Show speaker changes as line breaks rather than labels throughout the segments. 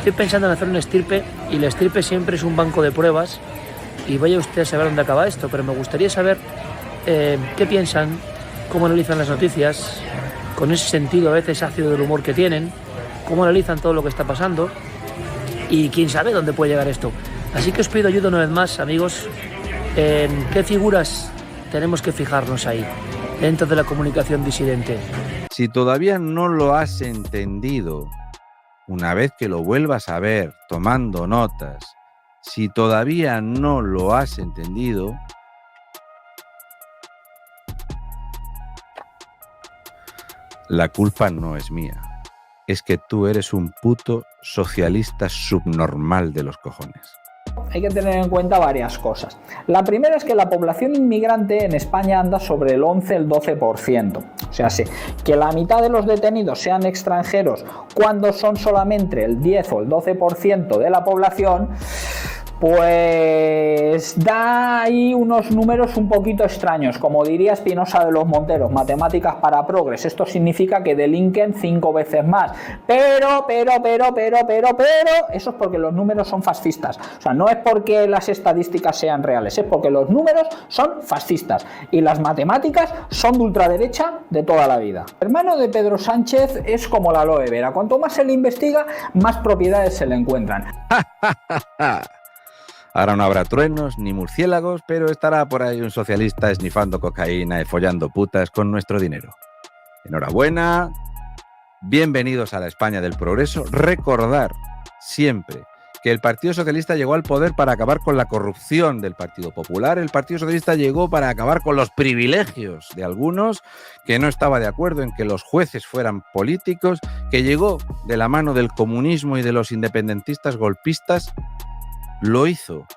Estoy pensando en hacer una estirpe y la estirpe siempre es un banco de pruebas y vaya usted a saber dónde acaba esto, pero me gustaría saber qué piensan, cómo analizan las noticias, con ese sentido a veces ácido del humor que tienen, cómo analizan todo lo que está pasando y quién sabe dónde puede llegar esto. Así que os pido ayuda una vez más, amigos, en qué figuras tenemos que fijarnos ahí, dentro de la comunicación disidente.
Si todavía no lo has entendido, una vez que lo vuelvas a ver tomando notas, si todavía no lo has entendido, la culpa no es mía. Es que tú eres un puto socialista subnormal de los cojones.
Hay que tener en cuenta varias cosas. La primera es que la población inmigrante en España anda sobre el 11, el 12%. O sea, sí, que la mitad de los detenidos sean extranjeros cuando son solamente el 10 o el 12% de la población, pues da ahí unos números un poquito extraños. Como diría Espinosa de los Monteros, matemáticas para progres. Esto significa que delinquen 5 veces más. Pero, eso es porque los números son fascistas. O sea, no es porque las estadísticas sean reales, es porque los números son fascistas. Y las matemáticas son de ultraderecha de toda la vida. El hermano de Pedro Sánchez es como la aloe vera. Cuanto más se le investiga, más propiedades se le encuentran.
Ahora no habrá truenos ni murciélagos, pero estará por ahí un socialista esnifando cocaína y follando putas con nuestro dinero. Enhorabuena, bienvenidos a la España del progreso. Recordar siempre que el Partido Socialista llegó al poder para acabar con la corrupción del Partido Popular. El Partido Socialista llegó para acabar con los privilegios de algunos, que no estaba de acuerdo en que los jueces fueran políticos, que llegó de la mano del comunismo y de los independentistas golpistas. Lo hizo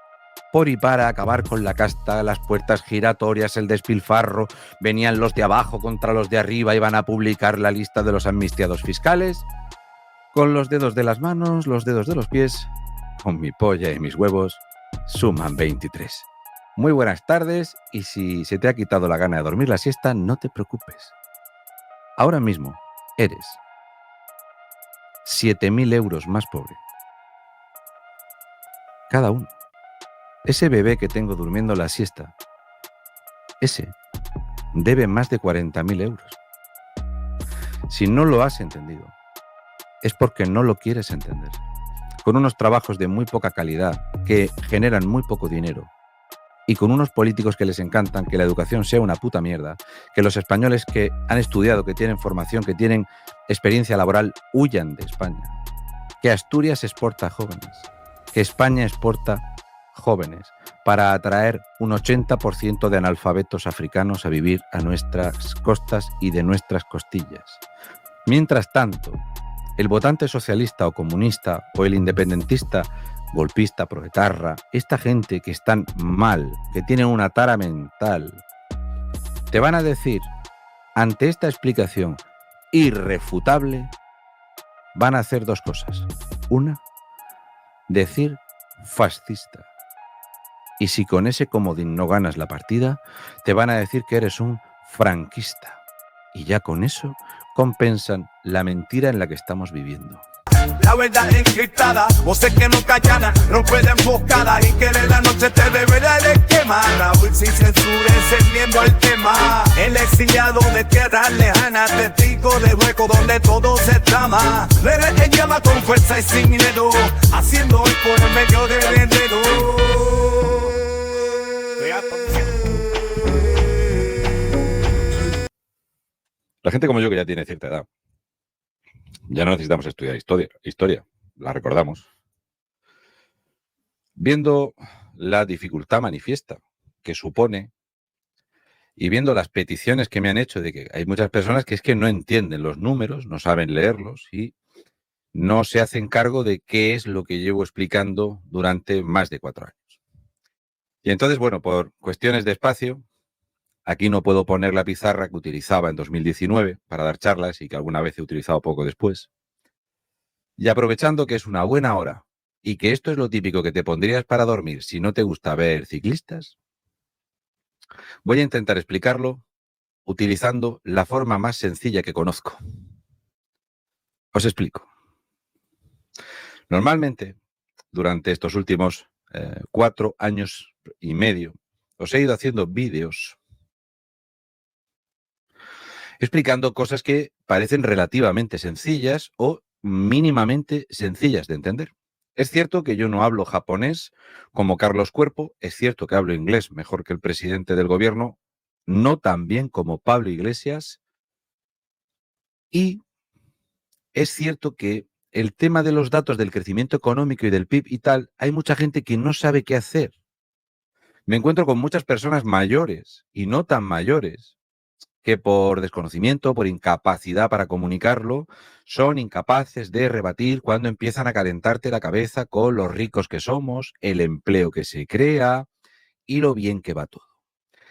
por y para acabar con la casta, las puertas giratorias, el despilfarro. Venían los de abajo contra los de arriba, iban a publicar la lista de los amnistiados fiscales. Con los dedos de las manos, los dedos de los pies, con mi polla y mis huevos, suman 23. Muy buenas tardes, y si se te ha quitado la gana de dormir la siesta, no te preocupes. Ahora mismo eres 7.000 euros más pobre. Cada uno. Ese bebé que tengo durmiendo la siesta, ese debe más de 40.000 euros. Si no lo has entendido, es porque no lo quieres entender. Con unos trabajos de muy poca calidad, que generan muy poco dinero, y con unos políticos que les encantan que la educación sea una puta mierda, que los españoles que han estudiado, que tienen formación, que tienen experiencia laboral, huyan de España, que Asturias exporta jóvenes, que España exporta jóvenes para atraer un 80% de analfabetos africanos a vivir a nuestras costas y de nuestras costillas. Mientras tanto, el votante socialista o comunista o el independentista, golpista, proetarra, esta gente que están mal, que tienen una tara mental, te van a decir, ante esta explicación irrefutable, van a hacer dos cosas. Una, decir fascista. Y si con ese comodín no ganas la partida, te van a decir que eres un franquista. Y ya con eso compensan la mentira en la que estamos viviendo.
La verdad encriptada, voces que no callan, rompe la emboscada y que de la noche te deberá de quemar. Raúl sin censura, encendiendo el tema. El exiliado de tierras lejanas, testigo de hueco donde todo se trama. Le llama con fuerza y sin miedo, haciendo hoy por el medio del enredo.
La gente como yo que ya tiene cierta edad, ya no necesitamos estudiar historia, la recordamos. Viendo la dificultad manifiesta que supone y viendo las peticiones que me han hecho de que hay muchas personas que es que no entienden los números, no saben leerlos y no se hacen cargo de qué es lo que llevo explicando durante más de 4 años. Y entonces, bueno, por cuestiones de espacio, aquí no puedo poner la pizarra que utilizaba en 2019 para dar charlas y que alguna vez he utilizado poco después. Y aprovechando que es una buena hora y que esto es lo típico que te pondrías para dormir si no te gusta ver ciclistas, voy a intentar explicarlo utilizando la forma más sencilla que conozco. Os explico. Normalmente, durante estos últimos 4 años y medio, os he ido haciendo vídeos explicando cosas que parecen relativamente sencillas o mínimamente sencillas de entender. Es cierto que yo no hablo japonés como Carlos Cuerpo, es cierto que hablo inglés mejor que el presidente del gobierno, no tan bien como Pablo Iglesias, y es cierto que el tema de los datos del crecimiento económico y del PIB y tal, hay mucha gente que no sabe qué hacer. Me encuentro con muchas personas mayores y no tan mayores que por desconocimiento, por incapacidad para comunicarlo, son incapaces de rebatir cuando empiezan a calentarte la cabeza con los ricos que somos, el empleo que se crea y lo bien que va todo.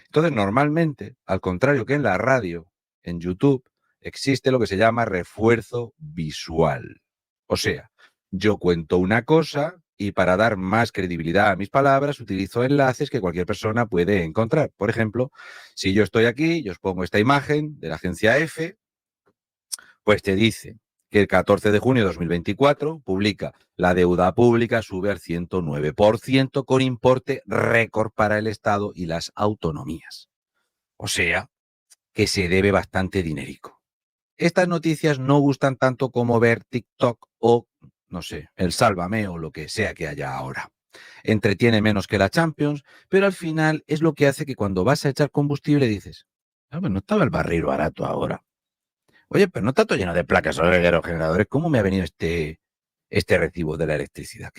Entonces, normalmente, al contrario que en la radio, en YouTube, existe lo que se llama refuerzo visual. O sea, yo cuento una cosa y para dar más credibilidad a mis palabras utilizo enlaces que cualquier persona puede encontrar. Por ejemplo, si yo estoy aquí y os pongo esta imagen de la agencia EFE, pues te dice que el 14 de junio de 2024 publica la deuda pública sube al 109% con importe récord para el Estado y las autonomías. O sea, que se debe bastante dinerico. Estas noticias no gustan tanto como ver TikTok o, no sé, el Sálvame o lo que sea que haya ahora. Entretiene menos que la Champions, pero al final es lo que hace que cuando vas a echar combustible dices, ah, pues no estaba el barril barato ahora. Oye, pero no está todo lleno de placas solares y aerogeneradores. ¿Cómo me ha venido este recibo de la electricidad?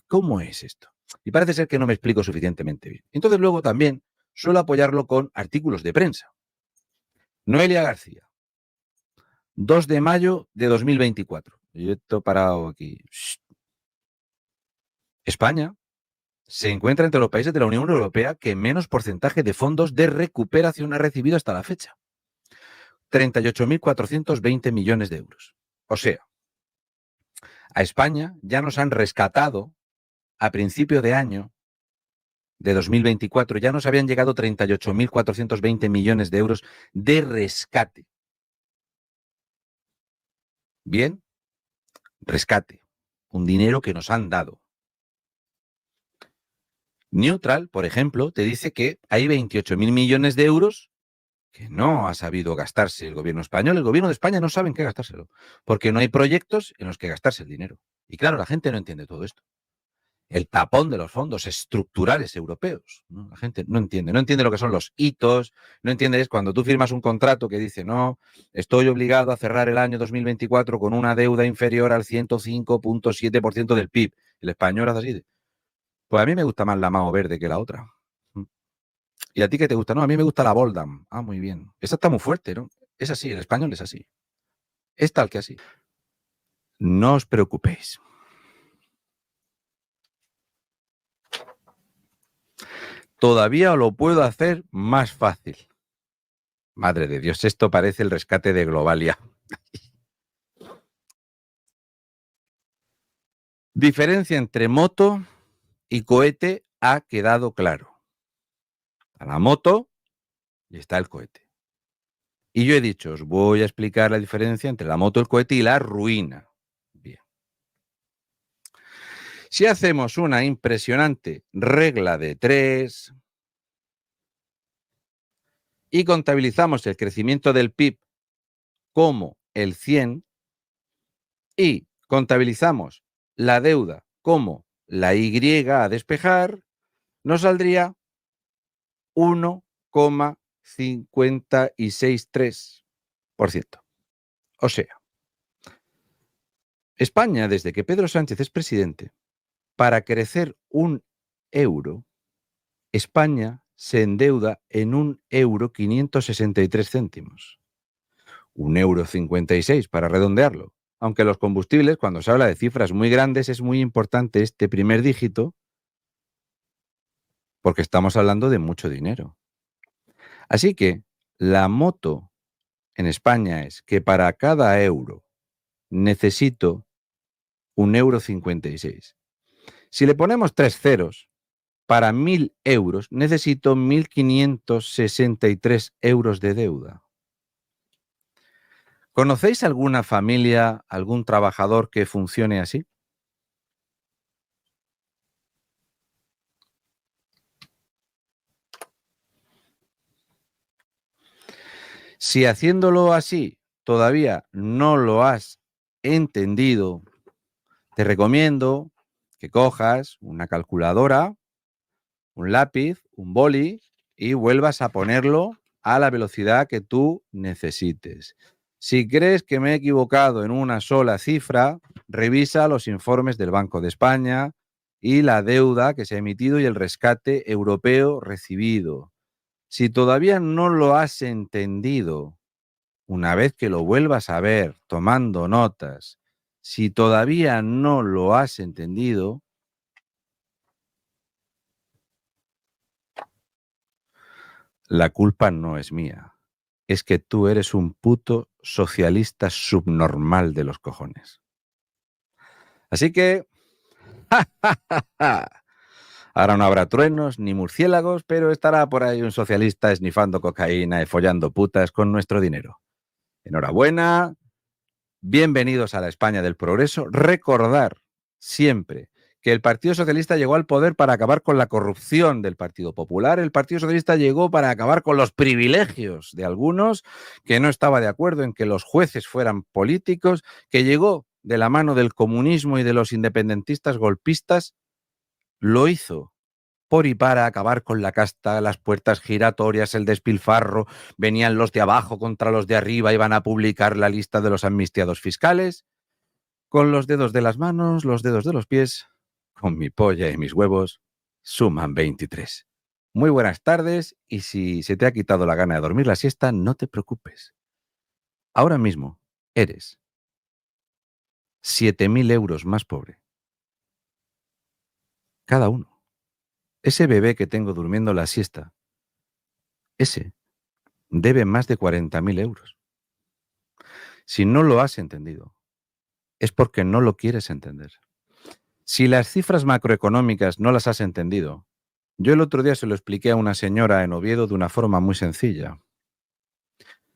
¿Cómo es esto? Y parece ser que no me explico suficientemente bien. Entonces luego también suelo apoyarlo con artículos de prensa. Noelia García, 2 de mayo de 2024. Yo estoy parado aquí. España se encuentra entre los países de la Unión Europea que menos porcentaje de fondos de recuperación ha recibido hasta la fecha. 38.420 millones de euros. O sea, a España ya nos han rescatado a principio de año de 2024, ya nos habían llegado 38.420 millones de euros de rescate. Bien, rescate, un dinero que nos han dado. Neutral, por ejemplo, te dice que hay 28.000 millones de euros que no ha sabido gastarse el gobierno español. El gobierno de España no sabe en qué gastárselo, porque no hay proyectos en los que gastarse el dinero. Y claro, la gente no entiende todo esto. El tapón de los fondos estructurales europeos, ¿no? La gente no entiende lo que son los hitos, no entiende es cuando tú firmas un contrato que dice, no, estoy obligado a cerrar el año 2024 con una deuda inferior al 105.7% del PIB. El español hace así. Pues a mí me gusta más la Mao Verde que la otra. ¿Y a ti qué te gusta? No, a mí me gusta la Boldam. Ah, muy bien. Esa está muy fuerte, ¿no? Es así, el español es así. Es tal que así. No os preocupéis. Todavía lo puedo hacer más fácil. Madre de Dios, esto parece el rescate de Globalia. Diferencia entre moto y cohete ha quedado claro. A la moto y está el cohete. Y yo he dicho, os voy a explicar la diferencia entre la moto, el cohete y la ruina. Bien. Si hacemos una impresionante regla de 3 y contabilizamos el crecimiento del PIB como el 100 y contabilizamos la deuda como la Y a despejar, nos saldría 1,563%. O sea, España, desde que Pedro Sánchez es presidente, para crecer 1 euro, España se endeuda en 1,563 €. 1,56 € para redondearlo. Aunque los combustibles, cuando se habla de cifras muy grandes, es muy importante este primer dígito porque estamos hablando de mucho dinero. Así que la moto en España es que para cada euro necesito 1,56 €. Si le ponemos 3 ceros, para 1.000 euros necesito 1.563 € de deuda. ¿Conocéis alguna familia, algún trabajador que funcione así? Si haciéndolo así todavía no lo has entendido, te recomiendo que cojas una calculadora, un lápiz, un boli y vuelvas a ponerlo a la velocidad que tú necesites. Si crees que me he equivocado en una sola cifra, revisa los informes del Banco de España y la deuda que se ha emitido y el rescate europeo recibido. Si todavía no lo has entendido, una vez que lo vuelvas a ver tomando notas, si todavía no lo has entendido, la culpa no es mía. Es que tú eres un puto socialista subnormal de los cojones. Así que... ahora no habrá truenos ni murciélagos, pero estará por ahí un socialista esnifando cocaína y follando putas con nuestro dinero. Enhorabuena, bienvenidos a la España del progreso. Recordar siempre que el Partido Socialista llegó al poder para acabar con la corrupción del Partido Popular. El Partido Socialista llegó para acabar con los privilegios de algunos, que no estaba de acuerdo en que los jueces fueran políticos, que llegó de la mano del comunismo y de los independentistas golpistas. Lo hizo por y para acabar con la casta, las puertas giratorias, el despilfarro. Venían los de abajo contra los de arriba, iban a publicar la lista de los amnistiados fiscales. Con los dedos de las manos, los dedos de los pies, con mi polla y mis huevos, suman 23. Muy buenas tardes, y si se te ha quitado la gana de dormir la siesta, no te preocupes. Ahora mismo eres 7.000 euros más pobre. Cada uno. Ese bebé que tengo durmiendo la siesta, ese debe más de 40.000 euros. Si no lo has entendido, es porque no lo quieres entender. Si las cifras macroeconómicas no las has entendido, yo el otro día se lo expliqué a una señora en Oviedo de una forma muy sencilla.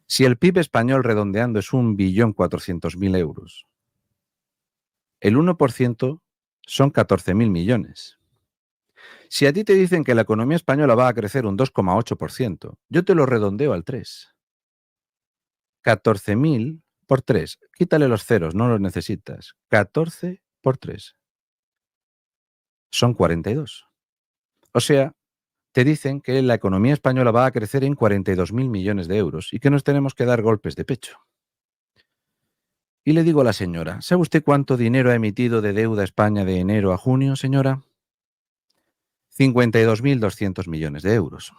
Si el PIB español redondeando es 1.400.000 euros, el 1% son 14.000 millones. Si a ti te dicen que la economía española va a crecer un 2,8%, yo te lo redondeo al 3. 14.000 por 3. Quítale los ceros, no los necesitas. 14 por 3. Son 42. O sea, te dicen que la economía española va a crecer en 42.000 millones de euros y que nos tenemos que dar golpes de pecho. Y le digo a la señora, ¿sabe usted cuánto dinero ha emitido de deuda España de enero a junio, señora? 52.200 millones de euros.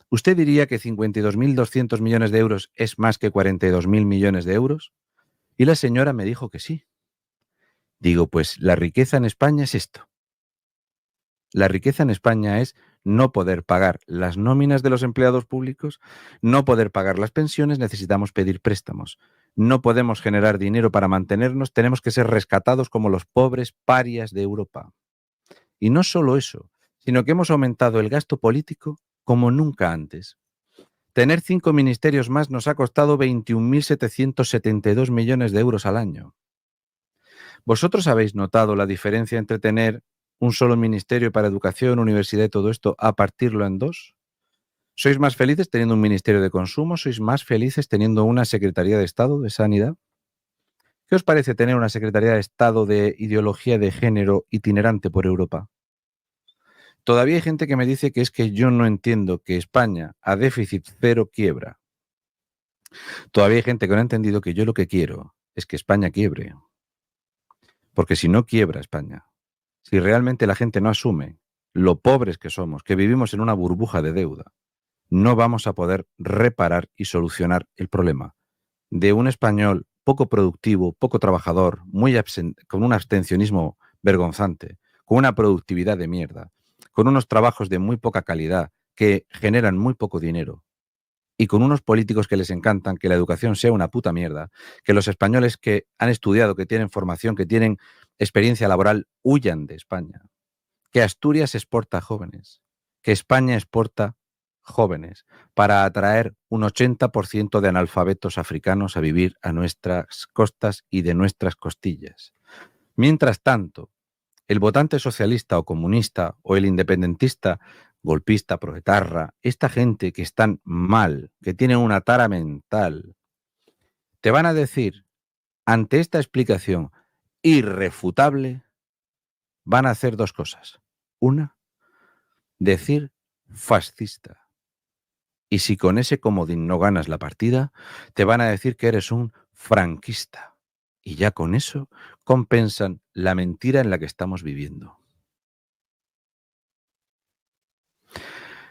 ¿Usted diría que 52.200 millones de euros es más que 42.000 millones de euros? Y la señora me dijo que sí. Digo, pues la riqueza en España es esto. La riqueza en España es no poder pagar las nóminas de los empleados públicos, no poder pagar las pensiones, necesitamos pedir préstamos. No podemos generar dinero para mantenernos, tenemos que ser rescatados como los pobres parias de Europa. Y no solo eso, sino que hemos aumentado el gasto político como nunca antes. Tener 5 ministerios más nos ha costado 21.772 millones de euros al año. ¿Vosotros habéis notado la diferencia entre tener un solo ministerio para educación, universidad y todo esto a partirlo en 2? ¿Sois más felices teniendo un ministerio de consumo? ¿Sois más felices teniendo una Secretaría de Estado de Sanidad? ¿Qué os parece tener una Secretaría de Estado de ideología de género itinerante por Europa? Todavía hay gente que me dice que es que yo no entiendo que España a déficit cero quiebra. Todavía hay gente que no ha entendido que yo lo que quiero es que España quiebre. Porque si no quiebra España, si realmente la gente no asume lo pobres que somos, que vivimos en una burbuja de deuda, no vamos a poder reparar y solucionar el problema de un español poco productivo, poco trabajador, con un abstencionismo vergonzante, con una productividad de mierda, con unos trabajos de muy poca calidad que generan muy poco dinero y con unos políticos que les encantan que la educación sea una puta mierda, que los españoles que han estudiado, que tienen formación, que tienen experiencia laboral, huyan de España, que Asturias exporta jóvenes, que España exporta jóvenes para atraer un 80% de analfabetos africanos a vivir a nuestras costas y de nuestras costillas. Mientras tanto, el votante socialista o comunista o el independentista golpista, proetarra, esta gente que están mal, que tienen una tara mental, te van a decir, ante esta explicación irrefutable, van a hacer dos cosas. Una, decir fascista. Y si con ese comodín no ganas la partida, te van a decir que eres un franquista. Y ya con eso compensan la mentira en la que estamos viviendo.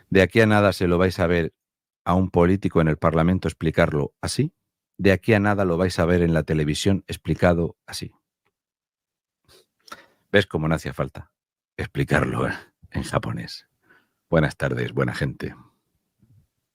De aquí a nada se lo vais a ver a un político en el Parlamento explicarlo así. De aquí a nada lo vais a ver en la televisión explicado así. ¿Ves cómo no hacía falta explicarlo en japonés? Buenas tardes, buena gente.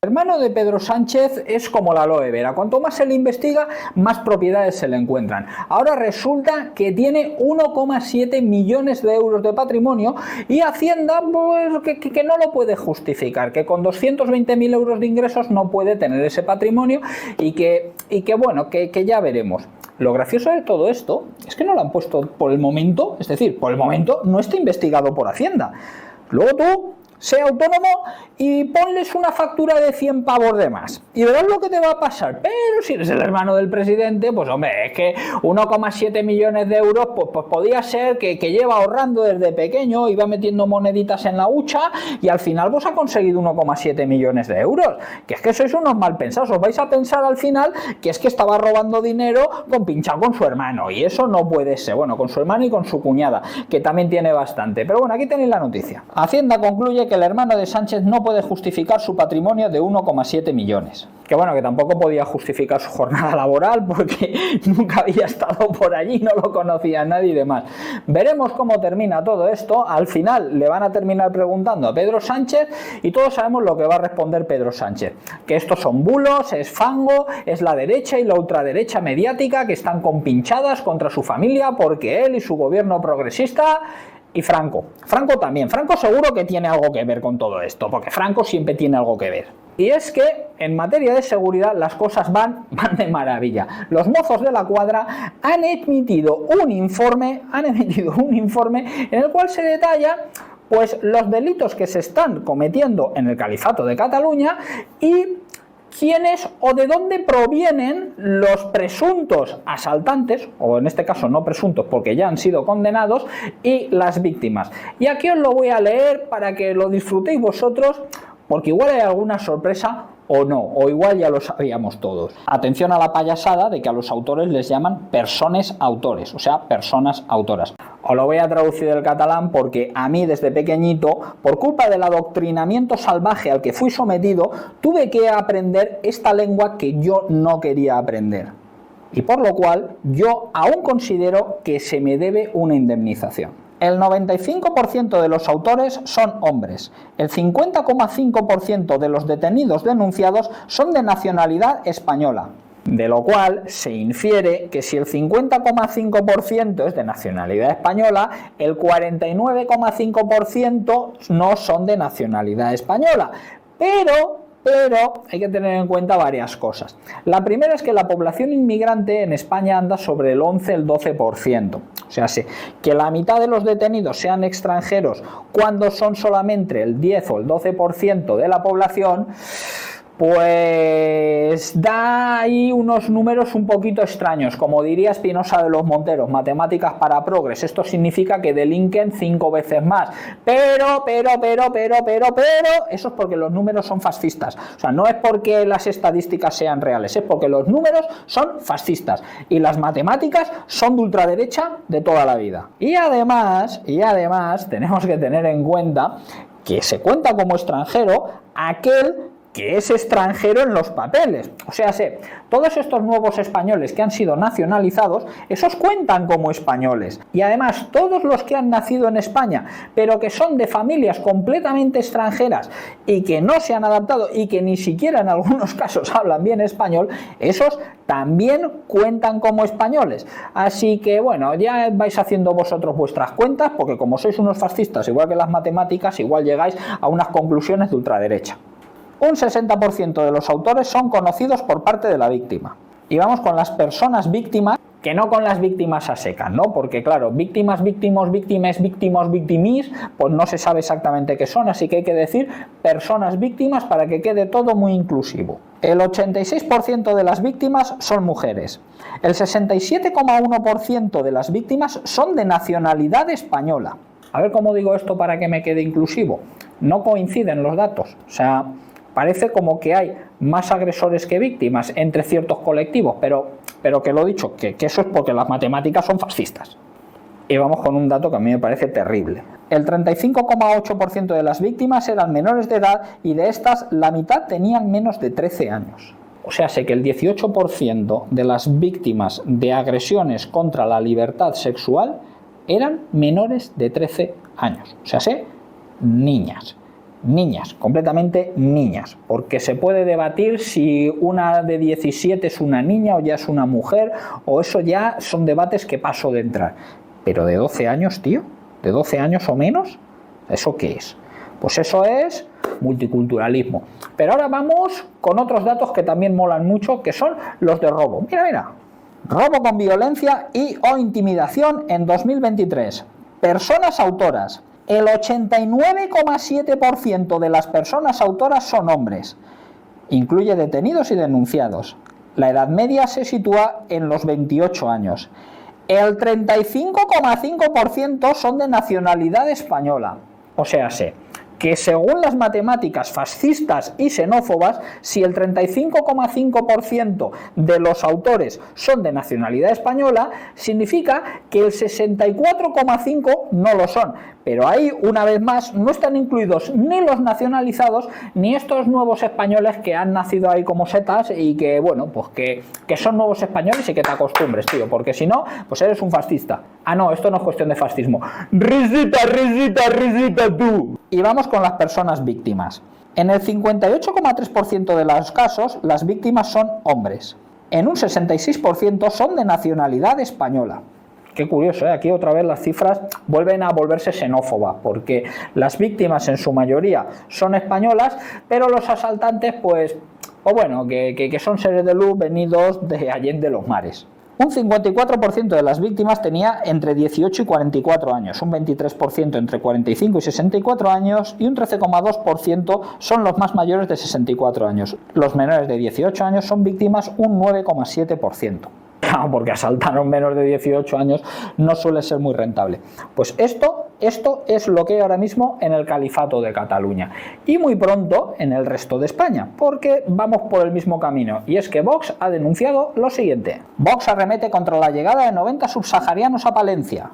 El hermano de Pedro Sánchez es como la aloe vera, cuanto más se le investiga, más propiedades se le encuentran. Ahora resulta que tiene 1,7 millones de euros de patrimonio y Hacienda pues, que no lo puede justificar, que con 220.000 euros de ingresos no puede tener ese patrimonio y que ya veremos. Lo gracioso de todo esto es que no lo han puesto por el momento, es decir, por el momento no está investigado por Hacienda. Luego tú sé autónomo y ponles una factura de 100 pavos de más y verás lo que te va a pasar. Pero si eres el hermano del presidente, pues hombre, es que 1,7 millones de euros pues podía ser que lleva ahorrando desde pequeño, iba metiendo moneditas en la hucha y al final vos ha conseguido 1,7 millones de euros. Que es que sois unos mal pensados, os vais a pensar al final que es que estaba robando dinero pinchado con su hermano y eso no puede ser. Bueno, con su hermano y con su cuñada, que también tiene bastante. Pero bueno, aquí tenéis la noticia. Hacienda concluye que el hermano de Sánchez no puede justificar su patrimonio de 1,7 millones. Que bueno, que tampoco podía justificar su jornada laboral porque nunca había estado por allí, no lo conocía nadie y demás. Veremos cómo termina todo esto. Al final le van a terminar preguntando a Pedro Sánchez y todos sabemos lo que va a responder Pedro Sánchez. Que estos son bulos, es fango, es la derecha y la ultraderecha mediática que están compinchadas contra su familia porque él y su gobierno progresista. Y Franco también. Franco seguro que tiene algo que ver con todo esto, porque Franco siempre tiene algo que ver. Y es que en materia de seguridad las cosas van de maravilla. Los mozos de la cuadra han emitido un informe en el cual se detalla pues los delitos que se están cometiendo en el Califato de Cataluña y quiénes o de dónde provienen los presuntos asaltantes, o en este caso no presuntos porque ya han sido condenados, y las víctimas. Y aquí os lo voy a leer para que lo disfrutéis vosotros, porque igual hay alguna sorpresa o no, o igual ya lo sabíamos todos. Atención a la payasada de que a los autores les llaman persones autores, o sea, personas autoras. Os lo voy a traducir del catalán porque a mí desde pequeñito, por culpa del adoctrinamiento salvaje al que fui sometido, tuve que aprender esta lengua que yo no quería aprender. Y por lo cual yo aún considero que se me debe una indemnización. El 95% de los autores son hombres. El 50,5% de los detenidos denunciados son de nacionalidad española. De lo cual se infiere que si el 50,5% es de nacionalidad española, el 49,5% no son de nacionalidad española. Pero hay que tener en cuenta varias cosas. La primera es que la población inmigrante en España anda sobre el 11, el 12%. O sea, sí, que la mitad de los detenidos sean extranjeros cuando son solamente el 10 o el 12% de la población, pues da ahí unos números un poquito extraños. Como diría Espinosa de los Monteros, matemáticas para progres. Esto significa que delinquen 5 veces más. Pero, eso es porque los números son fascistas. O sea, no es porque las estadísticas sean reales, es porque los números son fascistas. Y las matemáticas son de ultraderecha de toda la vida. Y además, tenemos que tener en cuenta que se cuenta como extranjero aquel que es extranjero en los papeles. O sea, todos estos nuevos españoles que han sido nacionalizados, esos cuentan como españoles. Y además, todos los que han nacido en España, pero que son de familias completamente extranjeras y que no se han adaptado y que ni siquiera en algunos casos hablan bien español, esos también cuentan como españoles. Así que, bueno, ya vais haciendo vosotros vuestras cuentas, porque como sois unos fascistas, igual que las matemáticas, igual llegáis a unas conclusiones de ultraderecha. Un 60% de los autores son conocidos por parte de la víctima. Y vamos con las personas víctimas, que no con las víctimas a secas, ¿no? Porque claro, víctimas, víctimas, víctimas, víctimas, victimis, pues no se sabe exactamente qué son, así que hay que decir personas víctimas para que quede todo muy inclusivo. El 86% de las víctimas son mujeres. El 67,1% de las víctimas son de nacionalidad española. A ver cómo digo esto para que me quede inclusivo. No coinciden los datos, o sea, parece como que hay más agresores que víctimas entre ciertos colectivos, pero que lo he dicho, que eso es porque las matemáticas son fascistas. Y vamos con un dato que a mí me parece terrible. El 35,8% de las víctimas eran menores de edad y de estas la mitad tenían menos de 13 años. O sea, sé que el 18% de las víctimas de agresiones contra la libertad sexual eran menores de 13 años. O sea, sé niñas. Niñas, completamente niñas, porque se puede debatir si una de 17 es una niña o ya es una mujer, o eso ya son debates que paso de entrar. Pero de 12 años, tío, de 12 años o menos, ¿eso qué es? Pues eso es multiculturalismo. Pero ahora vamos con otros datos que también molan mucho, que son los de robo. Mira, mira, robo con violencia y o intimidación en 2023. Personas autoras. El 89,7% de las personas autoras son hombres. Incluye detenidos y denunciados. La edad media se sitúa en los 28 años. El 35,5% son de nacionalidad española. O sea, que según las matemáticas fascistas y xenófobas, si el 35,5% de los autores son de nacionalidad española, significa que el 64,5% no lo son. Pero ahí, una vez más, no están incluidos ni los nacionalizados ni estos nuevos españoles que han nacido ahí como setas y que, bueno, pues que son nuevos españoles y que te acostumbres, tío, porque si no, pues eres un fascista. Ah, no, esto no es cuestión de fascismo. Risita, risita, risita tú. Y vamos con las personas víctimas. En el 58,3% de los casos, las víctimas son hombres. En un 66% son de nacionalidad española. Qué curioso, ¿eh? Aquí otra vez las cifras vuelven a volverse xenófobas, porque las víctimas en su mayoría son españolas, pero los asaltantes, pues, o bueno, que son seres de luz venidos de Allende los mares. Un 54% de las víctimas tenía entre 18 y 44 años, un 23% entre 45 y 64 años y un 13,2% son los más mayores de 64 años. Los menores de 18 años son víctimas un 9,7%. Porque asaltar a un menor de 18 años no suele ser muy rentable. Pues esto es lo que hay ahora mismo en el Califato de Cataluña y muy pronto en el resto de España, porque vamos por el mismo camino, y es que Vox ha denunciado lo siguiente. Vox arremete contra la llegada de 90 subsaharianos a Palencia.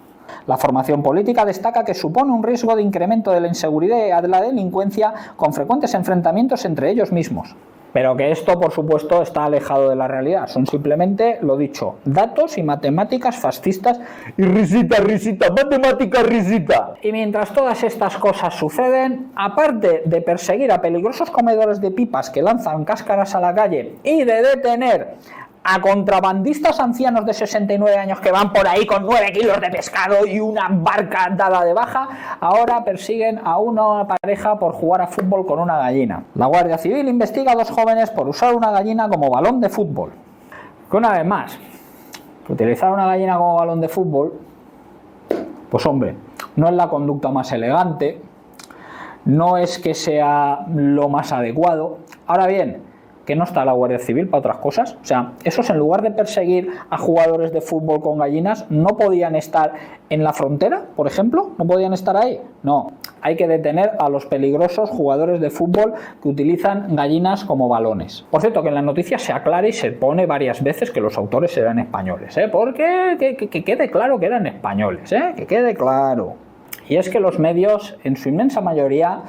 La formación política destaca que supone un riesgo de incremento de la inseguridad y de la delincuencia con frecuentes enfrentamientos entre ellos mismos. Pero que esto, por supuesto, está alejado de la realidad. Son simplemente, lo dicho, datos y matemáticas fascistas y risita, risita, matemática, risita. Y mientras todas estas cosas suceden, aparte de perseguir a peligrosos comedores de pipas que lanzan cáscaras a la calle y de detener a contrabandistas ancianos de 69 años que van por ahí con 9 kilos de pescado y una barca dada de baja, ahora persiguen a una pareja por jugar a fútbol con una gallina. La Guardia Civil investiga a 2 jóvenes por usar una gallina como balón de fútbol. Que una vez más, utilizar una gallina como balón de fútbol, pues hombre, no es la conducta más elegante, no es que sea lo más adecuado. Ahora bien, que no está la Guardia Civil para otras cosas. O sea, esos en lugar de perseguir a jugadores de fútbol con gallinas, ¿no podían estar en la frontera, por ejemplo? ¿No podían estar ahí? No, hay que detener a los peligrosos jugadores de fútbol que utilizan gallinas como balones. Por cierto, que en la noticia se aclara y se pone varias veces que los autores eran españoles, ¿eh? Porque que quede claro que eran españoles, ¿eh? Que quede claro. Y es que los medios, en su inmensa mayoría,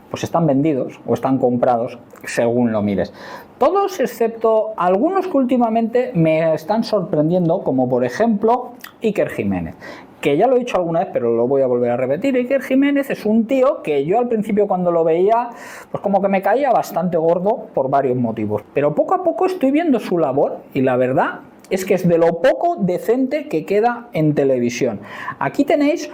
pues están vendidos o están comprados, según lo mires. Todos excepto algunos que últimamente me están sorprendiendo, como por ejemplo Iker Jiménez, que ya lo he dicho alguna vez, pero lo voy a volver a repetir. Iker Jiménez es un tío que yo al principio cuando lo veía, pues como que me caía bastante gordo por varios motivos. Pero poco a poco estoy viendo su labor y la verdad es que es de lo poco decente que queda en televisión. Aquí tenéis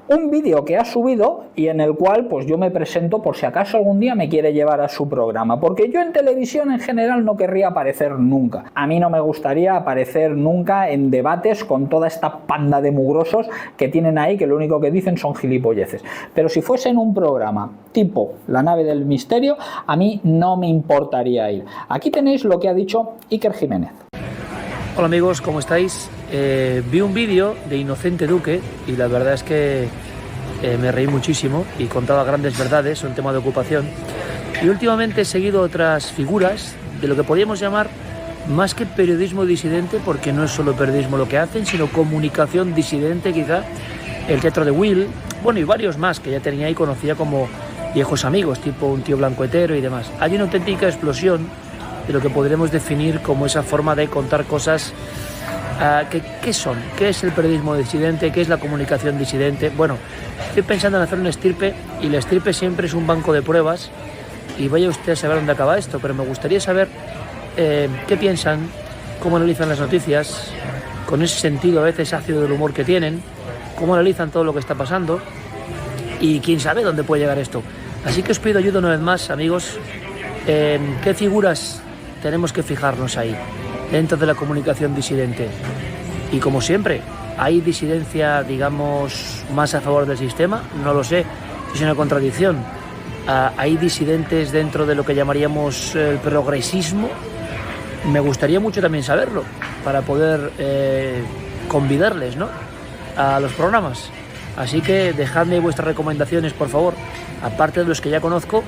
un vídeo que ha subido y en el cual pues yo me presento por si acaso algún día me quiere llevar a su programa, porque yo en televisión en general no querría aparecer nunca. A mí no me gustaría aparecer nunca en debates con toda esta panda de mugrosos que tienen ahí, que lo único que dicen son gilipolleces. Pero si fuese en un programa tipo La Nave del Misterio, a mí no me importaría ir. Aquí tenéis lo que ha dicho Iker Jiménez.
Hola amigos, ¿cómo estáis? Vi un vídeo de Inocente Duque y la verdad es que me reí muchísimo y contaba grandes verdades sobre el tema de ocupación. Y últimamente he seguido otras figuras de lo que podríamos llamar más que periodismo disidente, porque no es solo periodismo lo que hacen, sino comunicación disidente quizá. El Teatro de Will, bueno, y varios más que ya tenía y conocía como viejos amigos, tipo Un Tío Blanco Hetero y demás. Hay una auténtica explosión de lo que podremos definir como esa forma de contar cosas. ¿Qué son? ¿Qué es el periodismo disidente? ¿Qué es la comunicación disidente? Bueno, estoy pensando en hacer una estirpe y la estirpe siempre es un banco de pruebas y vaya usted a saber dónde acaba esto, pero me gustaría saber qué piensan, cómo analizan las noticias, con ese sentido a veces ácido del humor que tienen, cómo analizan todo lo que está pasando y quién sabe dónde puede llegar esto. Así que os pido ayuda una vez más, amigos, qué figuras tenemos que fijarnos ahí dentro de la comunicación disidente. Y como siempre, ¿hay disidencia, digamos, más a favor del sistema? No lo sé, es una contradicción. ¿Hay disidentes dentro de lo que llamaríamos el progresismo? Me gustaría mucho también saberlo, para poder convidarles, ¿no?, a los programas. Así que dejadme vuestras recomendaciones, por favor, aparte de los que ya conozco.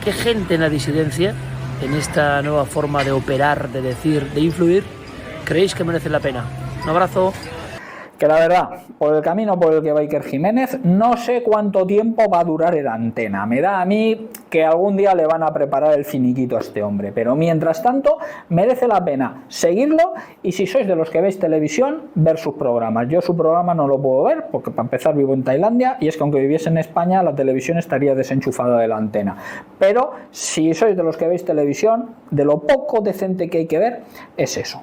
¿Qué gente en la disidencia, en esta nueva forma de operar, de decir, de influir, creéis que merece la pena? Un abrazo.
Que la verdad, por el camino por el que va Iker Jiménez, no sé cuánto tiempo va a durar en Antena. Me da a mí que algún día le van a preparar el finiquito a este hombre, pero mientras tanto merece la pena seguirlo, y si sois de los que veis televisión, ver sus programas. Yo su programa no lo puedo ver porque para empezar vivo en Tailandia, y es que aunque viviese en España la televisión estaría desenchufada de la antena. Pero si sois de los que veis televisión, de lo poco decente que hay que ver es eso.